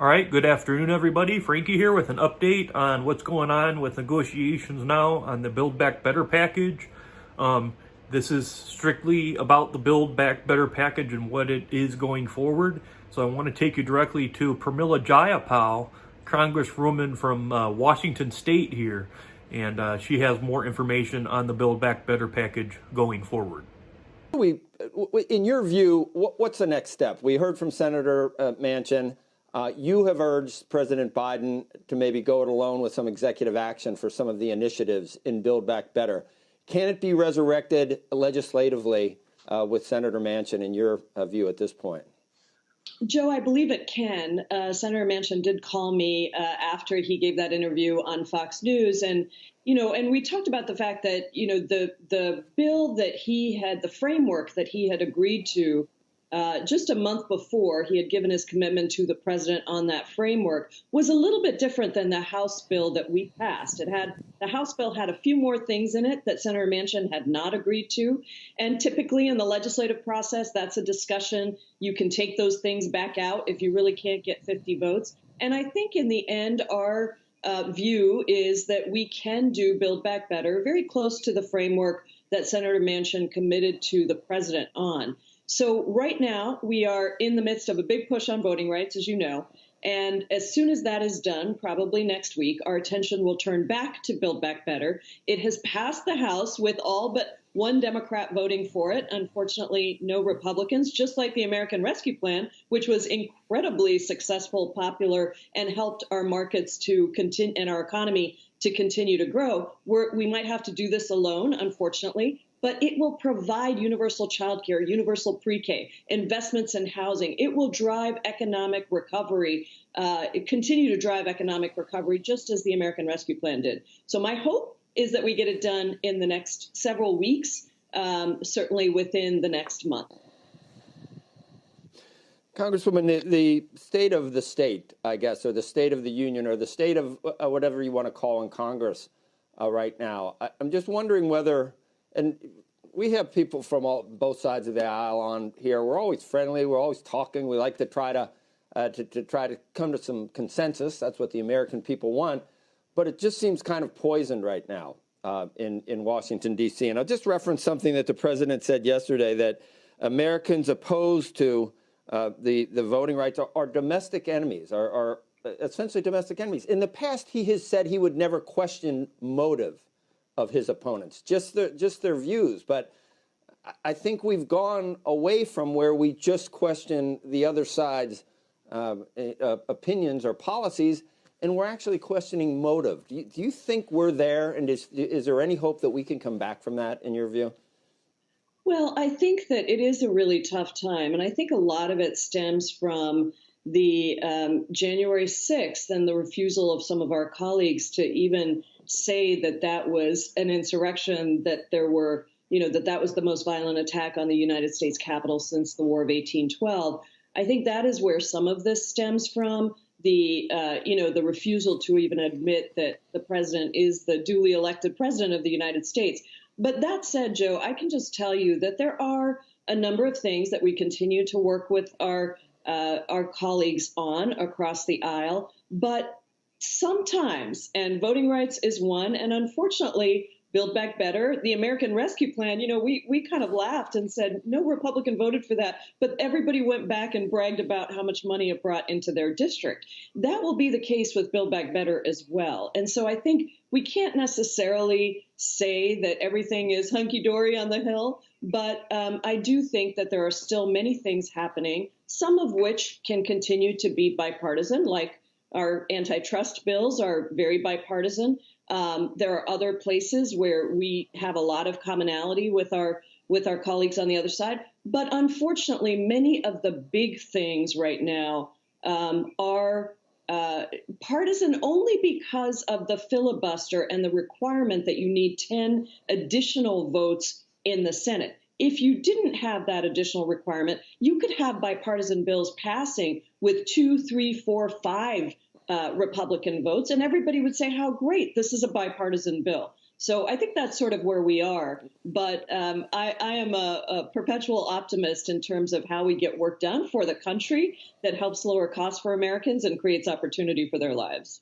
All right, good afternoon, everybody. Frankie here with an update on what's going on with negotiations now on the Build Back Better package. This is strictly about the Build Back Better package and what it is going forward. So I want to take you directly to Pramila Jayapal, Congresswoman from Washington State here, and she has more information on the Build Back Better package going forward. In your view, what's the next step? We heard from Senator Manchin. You have urged President Biden to maybe go it alone with some executive action for some of the initiatives in Build Back Better. Can it be resurrected legislatively with Senator Manchin, in your view, at this point? Joe, I believe it can. Senator Manchin did call me after he gave that interview on Fox News. And we talked about the fact that, the bill that he had, the framework that he had agreed to just a month before he had given his commitment to the president on that framework was a little bit different than the House bill that we passed. The House bill had a few more things in it that Senator Manchin had not agreed to. And typically in the legislative process, that's a discussion. You can take those things back out if you really can't get 50 votes. And I think in the end, our view is that we can do Build Back Better very close to the framework that Senator Manchin committed to the president on. So right now, we are in the midst of a big push on voting rights, as you know. And as soon as that is done, probably next week, our attention will turn back to Build Back Better. It has passed the House with all but one Democrat voting for it. Unfortunately, no Republicans, just like the American Rescue Plan, which was incredibly successful, popular, and helped our markets to continue and our economy to continue to grow. We might have to do this alone, unfortunately. But it will provide universal childcare, universal pre-K, investments in housing. It will drive economic recovery, continue to drive economic recovery, just as the American Rescue Plan did. So my hope is that we get it done in the next several weeks, certainly within the next month. Congresswoman, the state of the state, I guess, or the state of the union, or the state of whatever you want to call in Congress right now, I'm just wondering whether... And we have people from both sides of the aisle on here. We're always friendly. We're always talking. We like to try to come to some consensus. That's what the American people want. But it just seems kind of poisoned right now in Washington, D.C. And I'll just reference something that the president said yesterday, that Americans opposed to the voting rights are domestic enemies, are essentially domestic enemies. In the past, he has said he would never question motive of his opponents, just their views. But I think we've gone away from where we just question the other side's opinions or policies, and we're actually questioning motive. Do you think we're there, and is there any hope that we can come back from that, in your view? Well, I think that it is a really tough time, and I think a lot of it stems from the January 6th and the refusal of some of our colleagues to even say that that was an insurrection, that there were, that was the most violent attack on the United States Capitol since the War of 1812. I think that is where some of this stems from, the refusal to even admit that the president is the duly elected president of the United States. But that said, Joe, I can just tell you that there are a number of things that we continue to work with our colleagues on across the aisle. But sometimes, and voting rights is one, and unfortunately, Build Back Better, the American Rescue Plan, we kind of laughed and said, no Republican voted for that, but everybody went back and bragged about how much money it brought into their district. That will be the case with Build Back Better as well. And so I think we can't necessarily say that everything is hunky-dory on the Hill, but I do think that there are still many things happening, some of which can continue to be bipartisan, like our antitrust bills are very bipartisan. There are other places where we have a lot of commonality with our colleagues on the other side. But unfortunately, many of the big things right now are partisan only because of the filibuster and the requirement that you need 10 additional votes in the Senate. If you didn't have that additional requirement, you could have bipartisan bills passing with 2, 3, 4, 5 Republican votes, and everybody would say how great, this is a bipartisan bill. So I think that's sort of where we are. But I am a perpetual optimist in terms of how we get work done for the country that helps lower costs for Americans and creates opportunity for their lives.